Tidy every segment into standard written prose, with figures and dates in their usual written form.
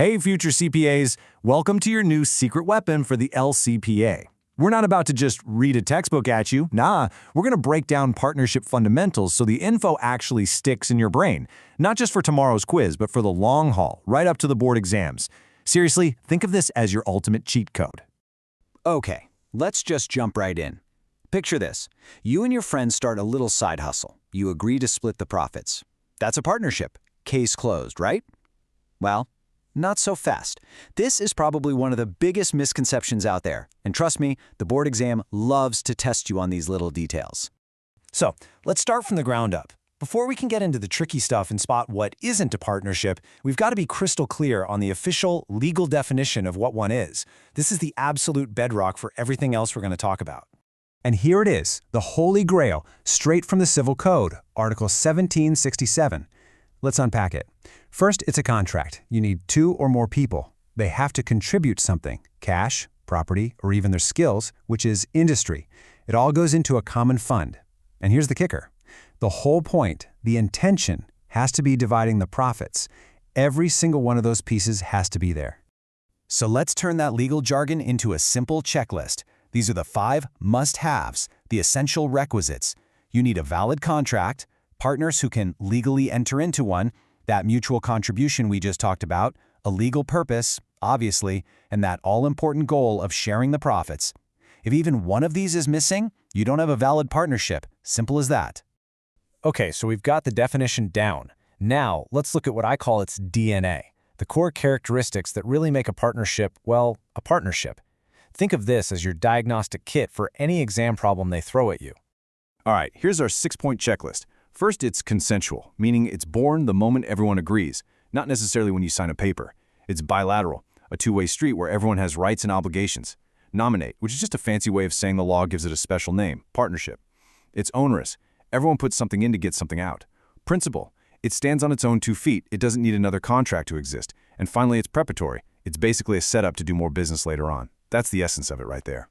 Hey, future CPAs, welcome to your new secret weapon for the LCPA. We're not about to just read a textbook at you. Nah, we're going to break down partnership fundamentals so the info actually sticks in your brain. Not just for tomorrow's quiz, but for the long haul, right up to the board exams. Seriously, think of this as your ultimate cheat code. Okay, let's just jump right in. Picture this. You and your friends start a little side hustle. You agree to split the profits. That's a partnership. Case closed, right? Well, not so fast. This is probably one of the biggest misconceptions out there. And trust me, the board exam loves to test you on these little details. So, let's start from the ground up. Before we can get into the tricky stuff and spot what isn't a partnership, we've got to be crystal clear on the official legal definition of what one is. This is the absolute bedrock for everything else we're going to talk about. And here it is, the Holy Grail, straight from the Civil Code, Article 1767. Let's unpack it. First, it's a contract. You need two or more people. They have to contribute something, cash, property, or even their skills, which is industry. It all goes into a common fund. And here's the kicker. The whole point, the intention, has to be dividing the profits. Every single one of those pieces has to be there. So let's turn that legal jargon into a simple checklist. These are the 5 must-haves, the essential requisites. You need a valid contract, partners who can legally enter into one, that mutual contribution we just talked about, a legal purpose, obviously, and that all-important goal of sharing the profits. If even one of these is missing, you don't have a valid partnership. Simple as that. Okay, so we've got the definition down. Now, let's look at what I call its DNA, the core characteristics that really make a partnership, well, a partnership. Think of this as your diagnostic kit for any exam problem they throw at you. All right, here's our 6-point checklist. First, it's consensual, meaning it's born the moment everyone agrees, not necessarily when you sign a paper. It's bilateral, a two-way street where everyone has rights and obligations. Nominate, which is just a fancy way of saying the law gives it a special name, partnership. It's onerous. Everyone puts something in to get something out. Principal, it stands on its own 2 feet. It doesn't need another contract to exist. And finally, it's preparatory. It's basically a setup to do more business later on. That's the essence of it right there.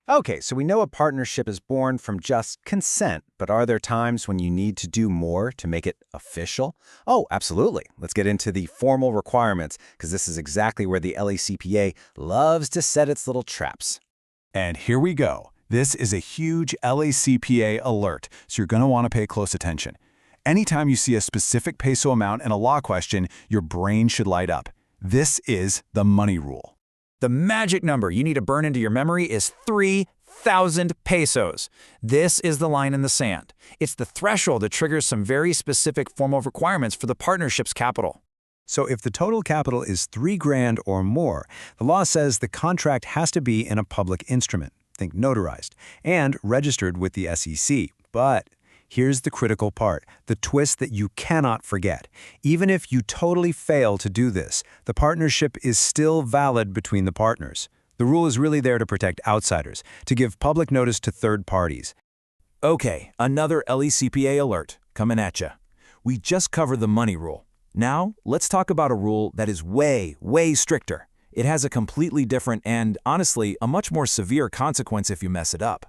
Okay, so we know a partnership is born from just consent, but are there times when you need to do more to make it official? Oh, absolutely. Let's get into the formal requirements, because this is exactly where the LACPA loves to set its little traps. And here we go. This is a huge LACPA alert, so you're going to want to pay close attention. Anytime you see a specific peso amount in a law question, your brain should light up. This is the money rule. The magic number you need to burn into your memory is 3,000 pesos. This is the line in the sand. It's the threshold that triggers some very specific formal requirements for the partnership's capital. So if the total capital is $3,000 or more, the law says the contract has to be in a public instrument, think notarized, and registered with the SEC. But here's the critical part, the twist that you cannot forget. Even if you totally fail to do this, the partnership is still valid between the partners. The rule is really there to protect outsiders, to give public notice to third parties. Okay, another LACPA alert coming at you. We just covered the money rule. Now, let's talk about a rule that is way, way stricter. It has a completely different and, honestly, a much more severe consequence if you mess it up.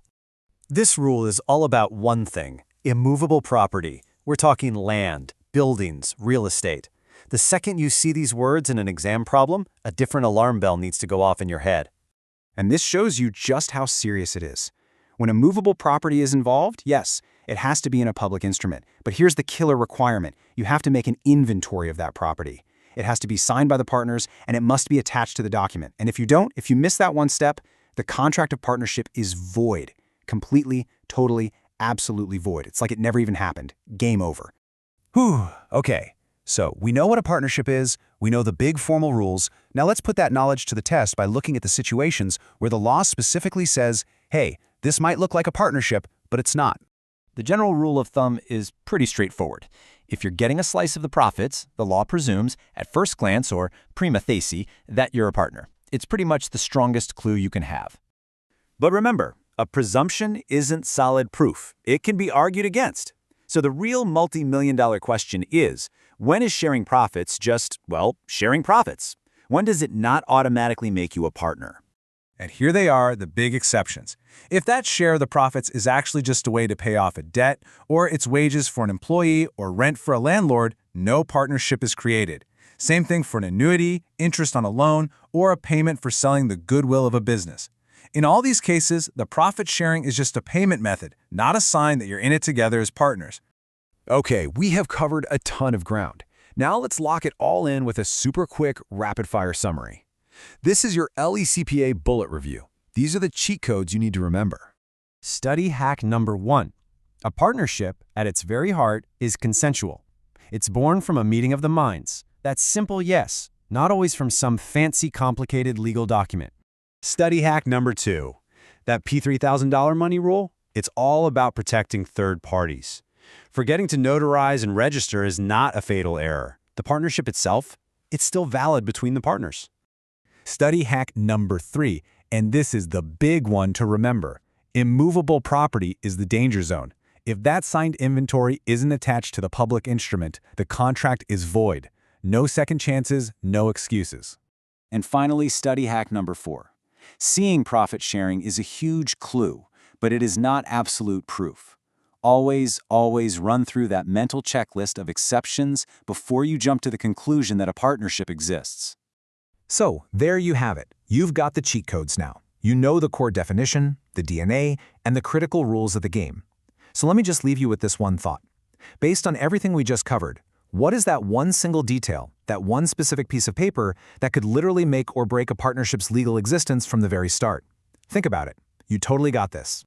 This rule is all about one thing. Immovable property. We're talking land, buildings, real estate. The second you see these words in an exam problem, a different alarm bell needs to go off in your head. And this shows you just how serious it is. When a movable property is involved, yes, it has to be in a public instrument. But here's the killer requirement. You have to make an inventory of that property. It has to be signed by the partners, and it must be attached to the document. And if you miss that one step, the contract of partnership is void. Completely, totally, absolutely void. It's like it never even happened. Game over. Whew, okay. So we know what a partnership is, we know the big formal rules. Now let's put that knowledge to the test by looking at the situations where the law specifically says, hey, this might look like a partnership, but it's not. The general rule of thumb is pretty straightforward. If you're getting a slice of the profits, the law presumes, at first glance or prima facie, that you're a partner. It's pretty much the strongest clue you can have. But remember, a presumption isn't solid proof. It can be argued against. So the real multi-million-dollar question is, when is sharing profits just, well, sharing profits? When does it not automatically make you a partner? And here they are, the big exceptions. If that share of the profits is actually just a way to pay off a debt, or it's wages for an employee or rent for a landlord, no partnership is created. Same thing for an annuity, interest on a loan, or a payment for selling the goodwill of a business. In all these cases, the profit sharing is just a payment method, not a sign that you're in it together as partners. Okay, we have covered a ton of ground. Now let's lock it all in with a super quick, rapid-fire summary. This is your LECPA bullet review. These are the cheat codes you need to remember. Study hack number 1. A partnership, at its very heart, is consensual. It's born from a meeting of the minds. That simple yes, not always from some fancy, complicated legal document. Study hack number 2. That P$3,000 money rule? It's all about protecting third parties. Forgetting to notarize and register is not a fatal error. The partnership itself, it's still valid between the partners. Study hack number 3, and this is the big one to remember. Immovable property is the danger zone. If that signed inventory isn't attached to the public instrument, the contract is void. No second chances, no excuses. And finally, study hack number 4. Seeing profit sharing is a huge clue, but it is not absolute proof. Always run through that mental checklist of exceptions before you jump to the conclusion that a partnership exists. So, there you have it. You've got the cheat codes now. You know the core definition, the DNA, and the critical rules of the game. So let me just leave you with this one thought. Based on everything we just covered, what is that one single detail, that one specific piece of paper that could literally make or break a partnership's legal existence from the very start? Think about it. You totally got this.